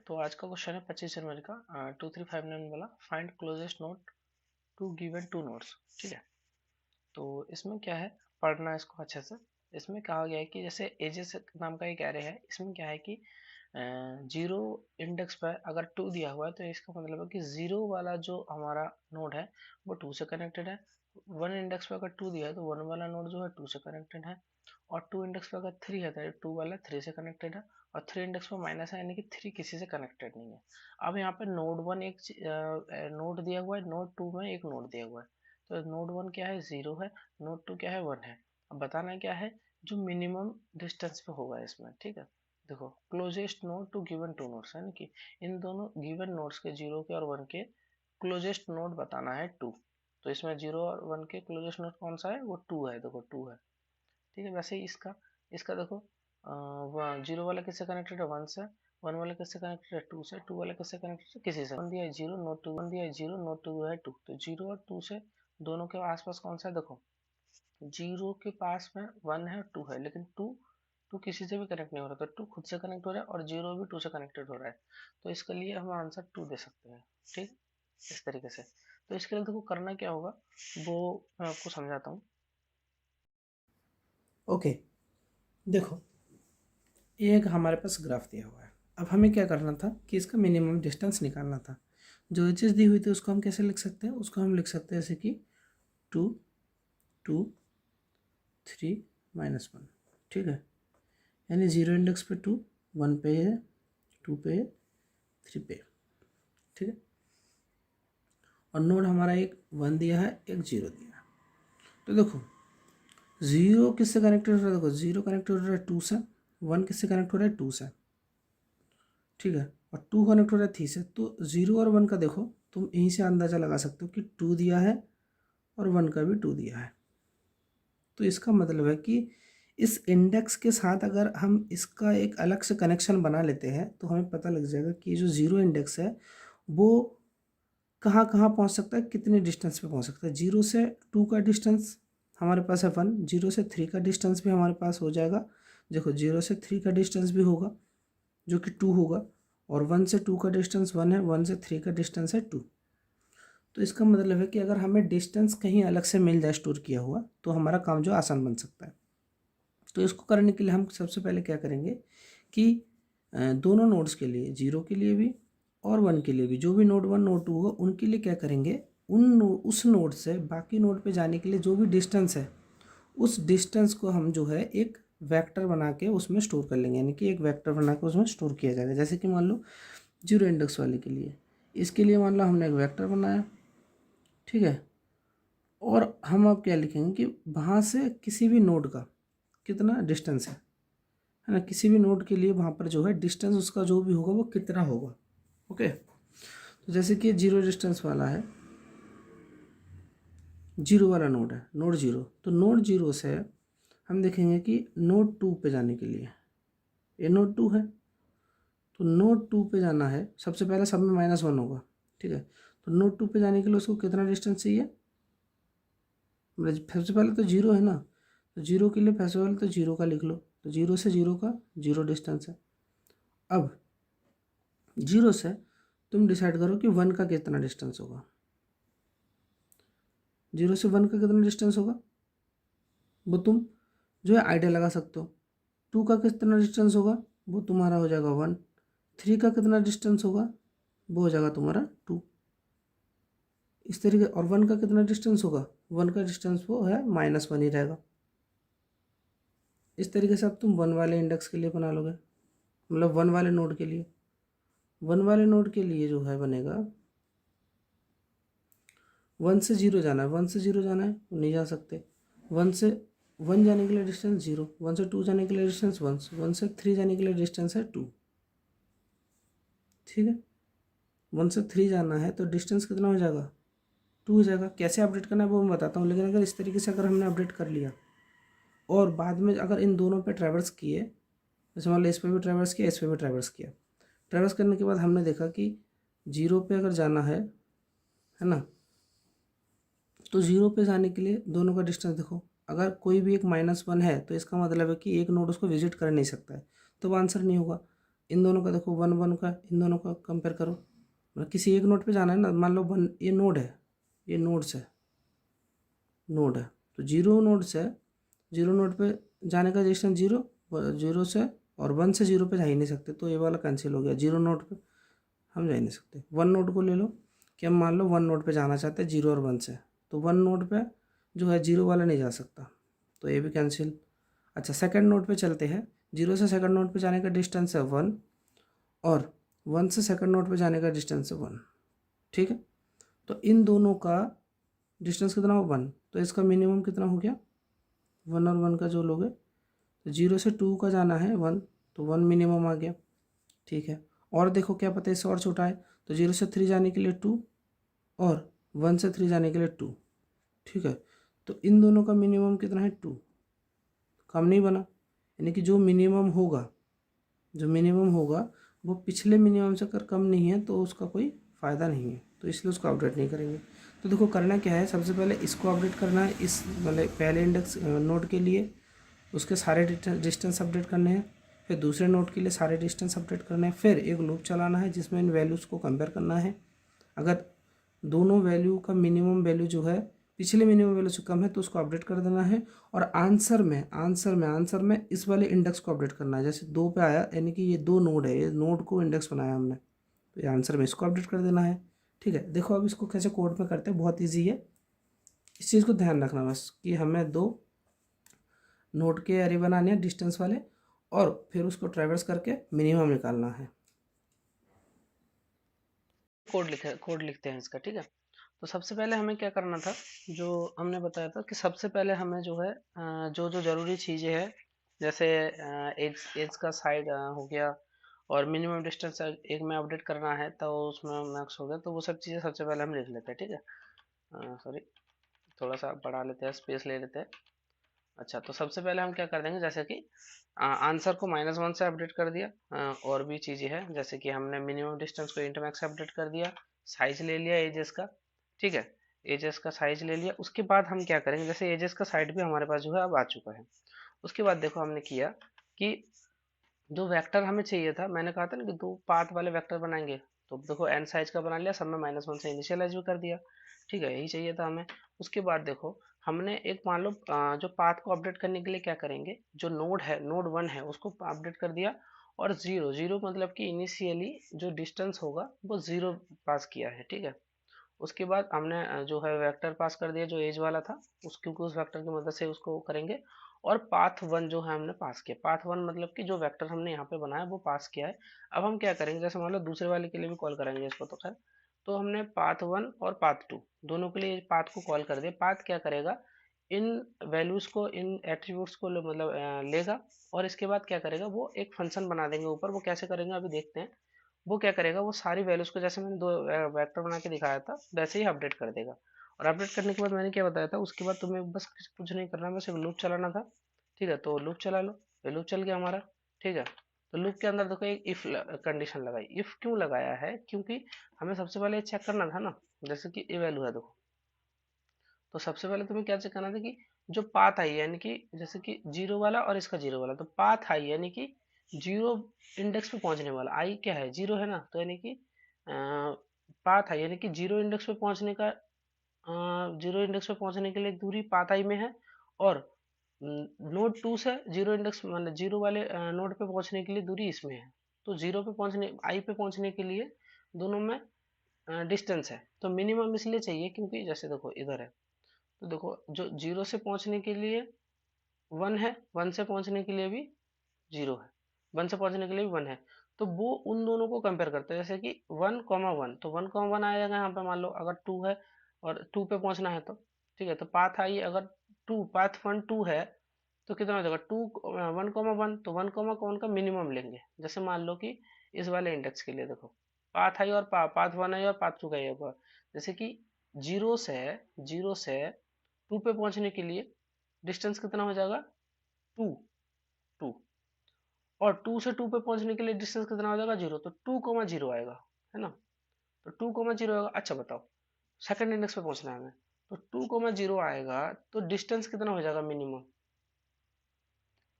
तो आज का क्वेश्चन है 25 जनवरी का 2359 वाला, find closest node to given two nodes. ठीक है, तो इसमें क्या है, पढ़ना है इसको अच्छे से। इसमें कहा गया है कि जैसे एजेस नाम का एक एरे है, इसमें क्या है कि जीरो इंडेक्स पर अगर टू दिया हुआ है तो इसका मतलब है कि जीरो वाला जो हमारा नोड है वो टू से कनेक्टेड है। वन इंडेक्स पर अगर टू दिया है तो वन वाला नोड जो है टू से कनेक्टेड है, और टू इंडेक्स पर अगर थ्री है तो टू वाला थ्री से कनेक्टेड है, और थ्री इंडेक्स पर माइनस है यानी कि थ्री किसी से कनेक्टेड नहीं है। अब यहाँ पे नोड वन एक नोड दिया हुआ है, नोड टू में एक नोड दिया हुआ है। तो नोड वन क्या है, जीरो है, नोड टू क्या है, वन है। अब बताना क्या है, जो मिनिमम डिस्टेंस पे होगा इसमें। ठीक है, देखो closest node to given two nodes है कि इन दोनों गिवन नोड्स के, जीरो के और वन के क्लोजेस्ट नोड बताना है टू। तो इसमें जीरो और वन के क्लोजेस्ट नोड कौन सा है, वो टू है, देखो टू है। ठीक है, वैसे ही इसका इसका देखो, जीरो वाला किससे कनेक्टेड है, वन से। वन वाला किससे कनेक्टेड है, टू से। टू वाला किससे कनेक्टेड है, किसी से। वन दिया है जीरो, नोट टू, वन दिया है जीरो, नोट टू है टू। तो जीरो और टू से दोनों के आसपास कौन सा है, देखो जीरो के पास में वन है और टू है, लेकिन टू टू किसी से भी कनेक्ट नहीं हो रहा, तो टू खुद से कनेक्ट हो रहा है और जीरो भी टू से कनेक्टेड हो रहा है। तो इसके लिए हम आंसर टू दे सकते हैं। ठीक, इस तरीके से। तो इसके लिए देखो करना क्या होगा, वो मैं आपको समझाता हूँ। ओके, देखो ये एक हमारे पास ग्राफ दिया हुआ है। अब हमें क्या करना था कि इसका मिनिमम डिस्टेंस निकालना था। जो एचेस दी हुई थी उसको हम कैसे लिख सकते हैं, उसको हम लिख सकते हैं जैसे कि two two three minus one. ठीक है, यानी जीरो इंडेक्स पे टू, वन पे है, टू पे है, थ्री पे। ठीक है, और नोड हमारा एक वन दिया है, एक जीरो दिया है। तो देखो जीरो किससे कनेक्टेड हो रहा है, देखो जीरो कनेक्टेड हो रहा है टू से, वन किससे कनेक्ट हो रहा है, टू से। ठीक है, और टू कनेक्ट हो रहा है थ्री से। तो जीरो और वन का देखो तुम यहीं से अंदाज़ा लगा सकते हो कि टू दिया है और वन का भी टू दिया है। तो इसका मतलब है कि इस इंडेक्स के साथ अगर हम इसका एक अलग से कनेक्शन बना लेते हैं तो हमें पता लग जाएगा कि जो ज़ीरो इंडेक्स है वो कहाँ कहाँ पहुँच सकता है, कितने डिस्टेंस पे पहुँच सकता है। जीरो से टू का डिस्टेंस हमारे पास है वन, जीरो से थ्री का डिस्टेंस भी हमारे पास हो जाएगा। देखो जीरो से थ्री का डिस्टेंस भी होगा जो कि टू होगा, और वन से टू का डिस्टेंस वन है, वन से थ्री का डिस्टेंस है टू। तो इसका मतलब है कि अगर हमें डिस्टेंस कहीं अलग से मिल जाए स्टोर किया हुआ तो हमारा काम जो आसान बन सकता है। तो इसको करने के लिए हम सबसे पहले क्या करेंगे कि दोनों नोड्स के लिए, जीरो के लिए भी और वन के लिए भी, जो भी नोड वन नोड टू होगा उनके लिए क्या करेंगे, उस नोड से बाकी नोड पे जाने के लिए जो भी डिस्टेंस है उस डिस्टेंस को हम जो है एक वेक्टर बना के उसमें स्टोर कर लेंगे। यानी कि एक वेक्टर बना के उसमें स्टोर किया जाएगा। जैसे कि मान लो जीरो इंडेक्स वाले के लिए, इसके लिए मान लो हमने एक वेक्टर बनाया। ठीक है, और हम अब क्या लिखेंगे कि वहाँ से किसी भी नोड का कितना डिस्टेंस है ना, किसी भी नोड के लिए वहाँ पर जो है डिस्टेंस उसका जो भी होगा वो कितना होगा। ओके, तो जैसे कि जीरो डिस्टेंस वाला है, जीरो वाला नोड है, नोड जीरो। तो नोड जीरो से हम देखेंगे कि नोड टू पे जाने के लिए, ये नोड टू है, तो नोड टू पे जाना है, सबसे पहले सब में माइनस वन होगा। ठीक है, तो नोड टू पे जाने के लिए उसको कितना डिस्टेंस चाहिए, मतलब सबसे पहले तो जीरो है ना, तो जीरो के लिए सबसे पहले तो जीरो का लिख लो। तो जीरो से जीरो का जीरो डिस्टेंस है। अब जीरो से तुम डिसाइड करो कि वन का कितना डिस्टेंस होगा। जीरो से वन का कितना डिस्टेंस होगा वो तुम जो है आइडिया लगा सकते हो। टू का कितना डिस्टेंस होगा वो तुम्हारा हो जाएगा वन। थ्री का कितना डिस्टेंस होगा वो हो जाएगा तुम्हारा टू। इस तरीके, और वन का कितना डिस्टेंस होगा, वन का डिस्टेंस वो है माइनस वन ही रहेगा। इस तरीके से अब तुम वन वाले इंडेक्स के लिए बना लोगे, मतलब वन वाले नोड के लिए। वन वाले नोड के लिए जो है बनेगा, वन से जीरो जाना है, वन से जीरो जाना है नहीं जा सकते। वन से वन जाने के लिए डिस्टेंस जीरो, वन से टू जाने के लिए डिस्टेंस वन, वन से थ्री जाने के लिए डिस्टेंस है टू। ठीक है, वन से थ्री जाना है तो डिस्टेंस कितना हो जाएगा, टू हो जाएगा। कैसे अपडेट करना है वो मैं बताता हूँ, लेकिन अगर इस तरीके से अगर हमने अपडेट कर लिया और बाद में अगर इन दोनों पे ट्रैवर्स किए, जैसे मान लो इस पर भी ट्रैवर्स किया, इस पर भी ट्रैवर्स किया, ट्रैवर्स करने के बाद हमने देखा कि जीरो पे अगर जाना है ना, तो जीरो पे जाने के लिए दोनों का डिस्टेंस देखो, अगर कोई भी एक माइनस वन है तो इसका मतलब है कि एक नोड उसको विजिट कर नहीं सकता है, तो वो आंसर नहीं होगा। इन दोनों का देखो 1 1 का, इन दोनों का कंपेयर करो, मतलब किसी एक नोड पे जाना है ना, मान लो 1 ये नोड है, ये नोड है, तो 0 नोड से 0 नोड पे जाने का डिस्टेंस 0 से, और 1 से 0 पे जा ही नहीं सकते, तो ये वाला कैंसिल हो गया। 0 नोड पे हम जा ही नहीं सकते। 1 नोड को ले लो कि हम मान लो 1 नोड पे जाना चाहते हैं 0 और 1 से, तो 1 नोड पे जो है 0 वाला नहीं जा सकता, तो ये भी कैंसिल। अच्छा, सेकंड नोड पे चलते हैं। 0 से सेकंड नोड पे जाने का डिस्टेंस है 1, और 1 से सेकंड नोड पे जाने का डिस्टेंस है 1, ठीक है। तो इन दोनों का डिस्टेंस कितना हो 1, तो इसका मिनिमम कितना हो गया 1 और 1 का जो लोगे, तो 0 से 2 का जाना है 1, तो 1 मिनिमम आ गया, ठीक है। और देखो क्या पता है इससे और छोटा है, तो 0 से 3 जाने के लिए 2, और 1 से 3 जाने के लिए 2, ठीक है। तो इन दोनों का मिनिमम कितना है 2, कम नहीं बना, यानी कि जो मिनिमम होगा वो पिछले मिनिमम से अगर कम नहीं है तो उसका कोई फ़ायदा नहीं है, तो इसलिए उसको अपडेट नहीं करेंगे। तो देखो करना क्या है, सबसे पहले इसको अपडेट करना है, इस मतलब पहले इंडेक्स नोड के लिए उसके सारे डिस्टेंस अपडेट करने हैं, फिर दूसरे नोड के लिए सारे डिस्टेंस अपडेट करने हैं, फिर एक लूप चलाना है जिसमें इन वैल्यूज़ को कंपेयर करना है। अगर दोनों वैल्यू का मिनिमम वैल्यू जो है पिछले मिनिमम वैल्यू से कम है तो उसको अपडेट कर देना है, और आंसर में इस वाले इंडेक्स को अपडेट करना है। जैसे 2 पे आया, यानी कि ये 2 नोड है, ये नोड को इंडेक्स बनाया हमने, तो ये आंसर में इसको अपडेट कर देना है, ठीक है। देखो अब इसको कैसे कोड में करते हैं, बहुत ईजी है। इस चीज़ को ध्यान रखना बस कि हमें 2 नोड के एरे बनाने हैं डिस्टेंस वाले, और फिर उसको ट्रैवर्स करके मिनिमम निकालना है। कोड लिखते हैं इसका, ठीक है। तो सबसे पहले हमें क्या करना था, जो हमने बताया था कि सबसे पहले हमें जो है जो जो ज़रूरी चीज़ें हैं, जैसे एज एज का साइड हो गया, और मिनिमम डिस्टेंस एक में अपडेट करना है तो उसमें मैक्स हो गया, तो वो सब चीज़ें सबसे पहले हम लिख लेते हैं, ठीक है। सॉरी, थोड़ा सा बढ़ा लेते हैं, स्पेस ले लेते हैं। अच्छा, तो सबसे पहले हम क्या कर देंगे, जैसे कि आंसर को -1 से अपडेट कर दिया, और भी चीज़ें हैं, जैसे कि हमने मिनिमम डिस्टेंस को इंट मैक्स से अपडेट कर दिया, साइज ले लिया एजेस का, ठीक है। एजेस का साइज ले लिया, उसके बाद हम क्या करेंगे, जैसे एजेस का साइड भी हमारे पास जो है अब आ चुका है। उसके बाद देखो हमने किया कि जो वेक्टर हमें चाहिए था, मैंने कहा था ना कि 2 पाथ वाले वेक्टर बनाएंगे, तो देखो n साइज का बना लिया, सब में -1 से इनिशियलाइज भी कर दिया, ठीक है, यही चाहिए था हमें। उसके बाद देखो हमने एक मान लो जो पाथ को अपडेट करने के लिए क्या करेंगे, जो नोड है, नोड 1 है, उसको अपडेट कर दिया, और 0 0 मतलब कि इनिशियली जो डिस्टेंस होगा वो 0 पास किया है, ठीक है। उसके बाद हमने जो है वेक्टर पास कर दिया जो एज वाला था, उस क्योंकि उस वेक्टर की मदद से उसको करेंगे, और पाथ 1 जो है हमने पास किया, पाथ 1 मतलब कि जो वेक्टर हमने यहाँ पे बनाया वो पास किया है। अब हम क्या करेंगे, जैसे मान लो दूसरे वाले के लिए भी कॉल करेंगे इसको, तो खैर, तो हमने पाथ 1 और पाथ 2 दोनों के लिए पाथ को कॉल कर दिया। पाथ क्या करेगा, इन वैल्यूज को, इन एट्रीब्यूट्स को मतलब लेगा, और इसके बाद क्या करेगा, वो एक फंक्शन बना देंगे ऊपर। वो कैसे करेंगे अभी देखते हैं। वो क्या करेगा, वो सारी वैल्यूज को, जैसे मैंने 2 वेक्टर बना के दिखाया था वैसे ही अपडेट कर देगा। और अपडेट करने के बाद मैंने क्या बताया था, उसके बाद तुम्हें बस कुछ नहीं करना, बस एक लूप चलाना था, ठीक है। तो लूप चला लो, ये लूप चल गया हमारा, ठीक है। तो लूप के अंदर देखो एक इफ कंडीशन लगाई। इफ क्यों लगाया है, क्योंकि हमें सबसे पहले चेक करना था ना, जैसे कि ये वैल्यू है देखो, तो सबसे पहले तुम्हें क्या चेक करना था कि जो पाथ आई है, यानी कि जैसे कि 0 वाला और इसका 0 वाला, तो पाथ आई यानी कि 0 इंडेक्स पे पहुंचने वाला, आई क्या है 0 है ना, तो यानी कि पाथ आई यानी कि 0 इंडेक्स पे पहुंचने का, 0 इंडेक्स पे पहुंचने के लिए दूरी पाथ आई में है, और नोड 2 से 0 इंडेक्स मतलब 0 वाले नोड पे पहुंचने के लिए दूरी इसमें है। तो 0 पे पहुंचने, आई पे पहुंचने के लिए दोनों में डिस्टेंस है, तो मिनिमम इसलिए चाहिए क्योंकि जैसे देखो इधर है, तो देखो जो 0 से पहुंचने के लिए 1 है, 1 से पहुंचने के लिए भी 0 है, 1 से पहुंचने के लिए भी 1 है, तो वो उन दोनों को कंपेयर करते हैं, जैसे कि 1,1, तो 1,1 आएगा यहाँ पे, मान लो अगर 2 है और 2 पे पहुंचना है तो, ठीक है। तो पाथ आई अगर 2, पाथ 1 2 है, तो कितना हो जाएगा 2 1,1, तो 1,1 का मिनिमम लेंगे। जैसे मान लो कि इस वाले इंडेक्स के लिए देखो, पाथ आई और पाथ 1 आई और पाथ 2 का ही होगा, जैसे कि 0 से 2 पे पहुंचने के लिए डिस्टेंस कितना हो जाएगा 2, 2, और 2 से 2 पे पहुंचने के लिए डिस्टेंस कितना हो जाएगा 0, तो 2,0 आएगा, है ना। तो 2,0 आएगा। अच्छा बताओ, सेकंड इंडेक्स पे पहुंचना है हमें, तो 2,0 आएगा, तो डिस्टेंस कितना हो जाएगा मिनिमम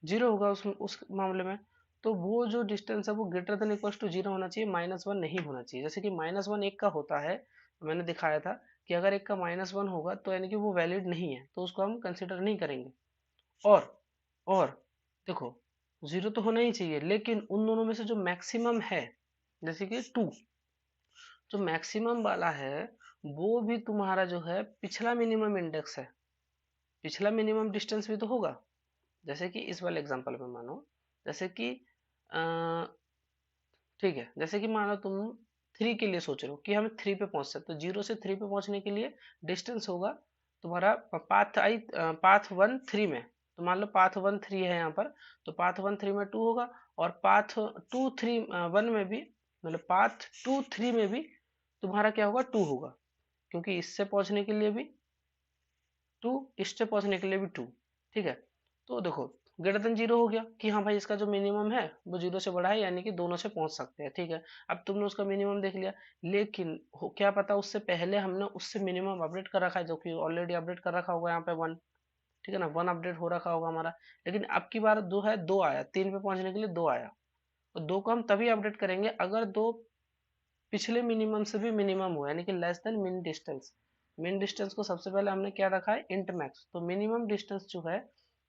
0 होगा उस मामले में। तो वो जो डिस्टेंस है वो ग्रेटर देन इक्वल टू 0 होना चाहिए, -1 नहीं होना चाहिए। जैसे कि -1 एक का होता है, तो मैंने दिखाया था कि अगर एक का -1 होगा तो यानी कि वो वैलिड नहीं है, तो उसको हम कंसिडर नहीं करेंगे। और देखो 0 तो होना ही चाहिए, लेकिन उन दोनों में से जो मैक्सिमम है, जैसे कि 2, जो मैक्सिमम वाला है वो भी तुम्हारा जो है पिछला मिनिमम इंडेक्स है, पिछला मिनिमम डिस्टेंस भी तो होगा। जैसे कि इस वाले एग्जांपल में मानो, जैसे कि ठीक है, जैसे कि मानो तुम 3 के लिए सोच रहे हो कि हम 3 पे पहुंच सकते, तो 0 से 3 पे पहुंचने के लिए डिस्टेंस होगा तुम्हारा पाथ 1 3 में, तो मान लो पाथ 1 3 है यहाँ पर, तो पाथ 1 3 में 2 होगा, और पाथ 2 3 1 में भी, मतलब पाथ 2 3 में भी तुम्हारा क्या होगा, 2 होगा, क्योंकि इससे पहुंचने के लिए भी 2, इससे पहुंचने के लिए भी 2। ठीक है, तो देखो ग्रेटर देन 0 हो गया कि हाँ भाई इसका जो मिनिमम है वो 0 से बड़ा है, यानी कि दोनों से पहुंच सकते हैं। ठीक है, अब तुमने उसका मिनिमम देख लिया, लेकिन क्या पता उससे पहले हमने उससे मिनिमम अपडेट कर रखा है, जो कि ऑलरेडी अपडेट कर रखा होगा यहाँ पे 1। ठीक है ना, 1 अपडेट हो रखा होगा हमारा, लेकिन अब की बार जो है 2 आया, 3 पे पहुंचने के लिए 2 आया, और 2 को हम तभी अपडेट करेंगे अगर 2 पिछले मिनिमम से भी मिनिमम हो, यानी कि लेस देन मिन डिस्टेंस। मिन डिस्टेंस को सबसे पहले हमने क्या रखा है, इंट मैक्स, तो मिनिमम डिस्टेंस जो है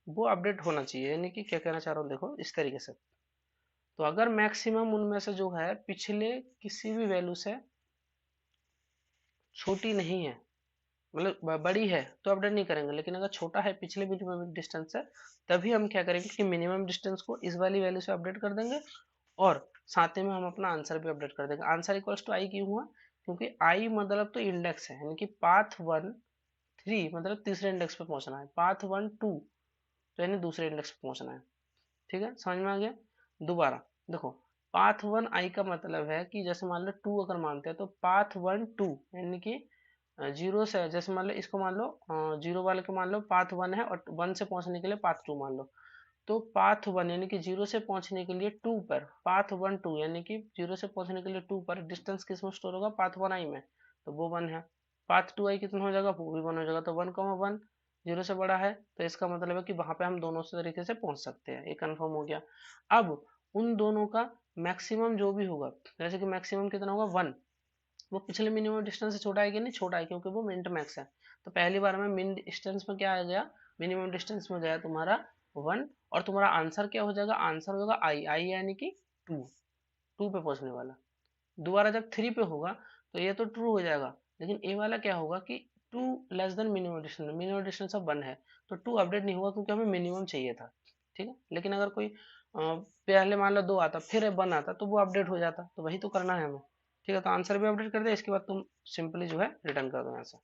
वो अपडेट होना चाहिए। यानी कि क्या कहना चाह रहा हूँ, देखो इस तरीके से, तो अगर मैक्सिमम उनमें से जो है पिछले किसी भी वैल्यू से छोटी नहीं है, मतलब बड़ी है, तो अपडेट नहीं करेंगे, लेकिन अगर छोटा है पिछले मिनिमम डिस्टेंस से, तभी हम क्या करेंगे कि मिनिमम डिस्टेंस को इस वाली वैल्यू से अपडेट कर देंगे, और साथ ही में हम अपना आंसर भी अपडेट कर देंगे। आंसर इक्वल्स टू आई क्यों हुआ, क्योंकि आई मतलब तो इंडेक्स है, यानी कि पाथ 1 3 मतलब तीसरे इंडेक्स पे पहुंचना है, पाथ 1 2 तो यानी दूसरे इंडेक्स पे पहुंचना है। ठीक है, समझ में आ गया। दोबारा देखो, पाथ 1 आई का मतलब है कि जैसे मान लो 2 अगर मानते हैं, तो पाथ 1 2 यानी कि 0 से, जैसे मान लो इसको मान लो 0 वाले को मान लो पाथ 1 है, और 1 से पहुंचने के लिए पाथ 2 मान लो, तो पाथ 1 यानी कि 0 से पहुंचने के लिए 2 पर, पाथ 1 2 यानी कि 0 से पहुंचने के लिए 2 पर डिस्टेंस किस में स्टोर होगा, पाथ 1 आई में, तो वो 1 है। पाथ 2 आई कितना हो जाएगा, वो भी 1 हो जाएगा, तो 1 1 0 से बड़ा है, तो इसका मतलब है कि वहां पे हम दोनों से तरीके से पहुंच सकते हैं, ये कंफर्म हो गया। अब उन दोनों का मैक्सिमम जो भी होगा, जैसे कि मैक्सिमम कितना होगा 1, वो पिछले मिनिमम डिस्टेंस से छोटा है कि नहीं, छोटा है, क्योंकि वो मिनट मैक्स है। तो पहली बार में मिन डिस्टेंस में क्या आ गया, मिनिमम डिस्टेंस में गया तुम्हारा 1, और तुम्हारा आंसर क्या हो जाएगा, आंसर हो जाएगा आई, आई यानी कि 2, 2 पे पहुंचने वाला। दोबारा जब 3 पे होगा तो ये तो ट्रू हो जाएगा, लेकिन ए वाला क्या होगा कि 2 less than minimum distance, minimum distance of 1 है, तो 2 अपडेट नहीं होगा क्योंकि हमें मिनिमम चाहिए था। ठीक है, लेकिन अगर कोई पहले मान लो 2 आता फिर 1 आता, तो वो अपडेट हो जाता, तो वही तो करना है हमें। ठीक है, तो आंसर भी अपडेट कर दे, इसके बाद तुम सिंपली जो है रिटर्न कर दो यहाँ से,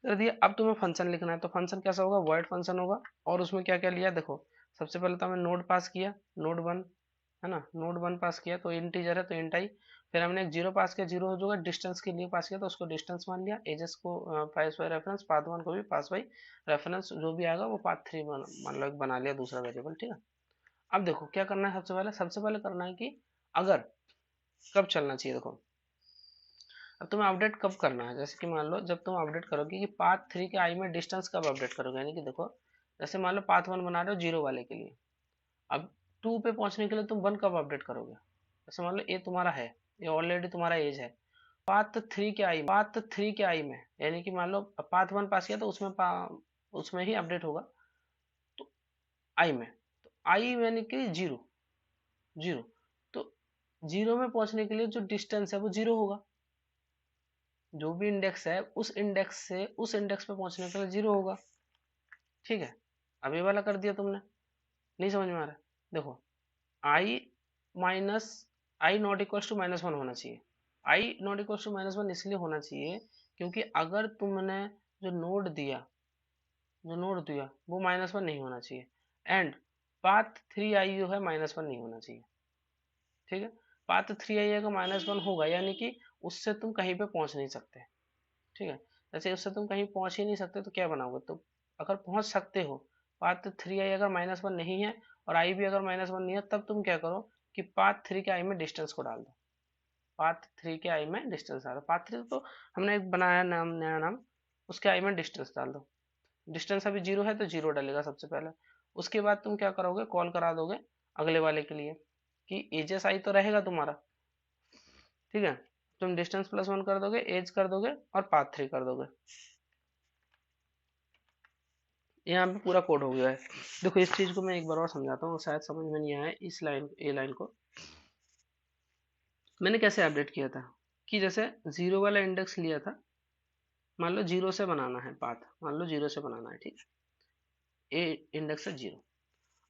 कर दिया। अब तुम्हें फंक्शन लिखना है, तो फंक्शन कैसा होगा, वॉइड फंक्शन होगा, और उसमें क्या क्या लिया देखो। सबसे पहले तो हमें नोड पास किया, नोड 1 है ना, नोड 1 पास किया तो इंटीजर है तो इंट आई, फिर हमने एक 0 पास किया, 0 हो जाएगा, डिस्टेंस के लिए पास किया तो उसको डिस्टेंस मान लिया, एजेस को पास बाई रेफरेंस, पाथ 1 को भी पास बाई रेफरेंस, जो भी आएगा वो पाथ 3 मान लो बना लिया दूसरा वेरिएबल। ठीक है, अब देखो क्या करना है, सबसे पहले करना है कि अगर कब चलना चाहिए, देखो अब तुम्हें अपडेट कब करना है, जैसे कि मान लो जब तुम अपडेट करोगे कि पाथ 3 के आई में डिस्टेंस कब अपडेट करोगे, यानी कि देखो जैसे मान लो पाथ 1 बना रहे हो 0 वाले के लिए, अब 2 पे पहुंचने के लिए तुम 1 कब अपडेट करोगे, जैसे मान लो ए तुम्हारा है, ये ऑलरेडी तुम्हारा एज है, पाथ 3 के आई में, यानी कि मान लो पाथ 1 पास किया तो उसमें ही अपडेट होगा, तो आई में, तो आई यानी कि 0 0, तो 0 में पहुंचने के लिए जो डिस्टेंस है वो 0 होगा, जो भी इंडेक्स है उस इंडेक्स से उस इंडेक्स पे पहुंचने के लिए 0 होगा। ठीक है, अब ये वाला कर दिया तुमने, नहीं समझ में आ रहा है, देखो I minus I not equals to -1 होना चाहिए, आई नॉट इक्वल्स टू -1 इसलिए होना चाहिए क्योंकि अगर तुमने जो नोड दिया वो -1 नहीं होना चाहिए, एंड पाथ 3 आई जो है -1 नहीं होना चाहिए। ठीक है, पाथ 3 आई अगर -1 होगा यानी कि उससे तुम कहीं पे पहुंच नहीं सकते। ठीक है, जैसे उससे तुम कहीं पहुंच ही नहीं सकते तो क्या बनाओगे, तो अगर पहुंच सकते हो, पाथ 3 आई अगर -1 नहीं है और आई भी अगर -1 नहीं है, तब तुम क्या करो कि पाथ 3 के आई में डिस्टेंस को डाल दो, पाथ 3 के आई में डिस्टेंस डालो, पाथ 3 तो हमने एक बनाया नाम, नया नाम, उसके आई में डिस्टेंस डाल दो, डिस्टेंस अभी 0 है तो 0 डालेगा सबसे पहले, उसके बाद तुम क्या करोगे, कॉल करा दोगे अगले वाले के लिए कि एजेस आई तो रहेगा तुम्हारा, ठीक है। तुम डिस्टेंस प्लस 1 कर दोगे, एज कर दोगे और पाथ 3 कर दोगे। यहाँ पे पूरा कोड हो गया है। देखो इस चीज को मैं एक बार और समझाता हूँ, शायद समझ में नहीं आया इस लाइन ए लाइन को। मैंने कैसे अपडेट किया था कि जैसे जीरो वाला इंडेक्स लिया था, मान लो जीरो से बनाना है पाथ, मान लो जीरो से बनाना है, ठीक है, ए इंडेक्स है जीरो।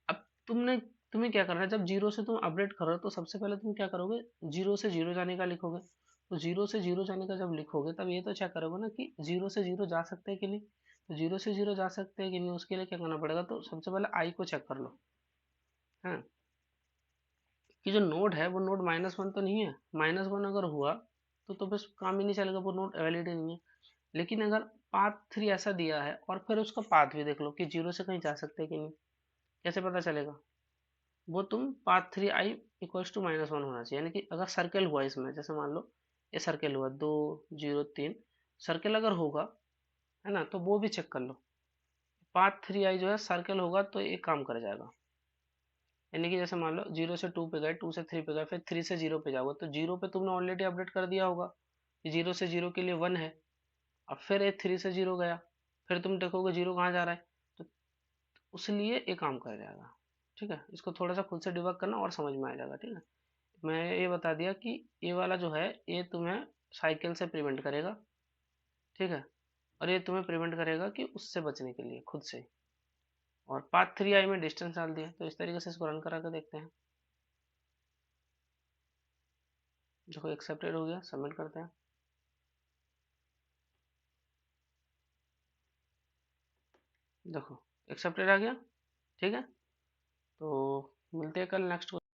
अब तुम्हें क्या करना है, जब जीरो से तुम अपडेट कर रहे हो तो सबसे पहले तुम क्या करोगे, जीरो से जीरो जाने का लिखोगे। तो जीरो से जीरो जाने का जब लिखोगे तब ये तो चेक करोगे ना कि जीरो से जीरो जा सकते हैं कि नहीं। तो जीरो से जीरो जा सकते हैं कि नहीं, उसके लिए क्या करना पड़ेगा, तो सबसे पहले आई को चेक कर लो, है कि जो नोड है वो नोड -1 तो नहीं है। -1 अगर हुआ तो बस काम ही नहीं चलेगा, वो नोड वैलिड ही नहीं है। लेकिन अगर पाथ 3 ऐसा दिया है और फिर उसका पाथ भी देख लो कि जीरो से कहीं जा सकते हैं कि नहीं, कैसे पता चलेगा, वो तुम पाथ 3 आई इक्वल्स टू -1 होना चाहिए। यानी कि अगर सर्कल हुआ इसमें, जैसे मान लो ये सर्कल हुआ 2 0 3, सर्कल अगर होगा, है ना, तो वो भी चेक कर लो। पाथ 3 आई जो है सर्कल होगा तो एक काम कर जाएगा। यानी कि जैसे मान लो जीरो से टू पे गए, टू से थ्री पे गए, फिर थ्री से जीरो पे जाओगे, तो जीरो पे तुमने ऑलरेडी अपडेट कर दिया होगा कि जीरो से जीरो के लिए 1 है। अब फिर ये थ्री से जीरो गया, फिर तुम देखोगे जीरो कहाँ जा रहा है, तो उसलिए ये काम कर जाएगा। ठीक है, इसको थोड़ा सा खुद से डिबग करना और समझ में आ जाएगा। ठीक है, मैं ये बता दिया कि ये वाला जो है ये तुम्हें साइकिल से प्रिवेंट करेगा, ठीक है, और ये तुम्हें प्रिवेंट करेगा कि उससे बचने के लिए खुद से। और पाथ 3 आई में डिस्टेंस डाल दिया, तो इस तरीके से इसको रन करा कर देखते हैं। देखो एक्सेप्टेड हो गया, सबमिट करते हैं। देखो एक्सेप्टेड आ गया। ठीक है, तो मिलते हैं कल नेक्स्ट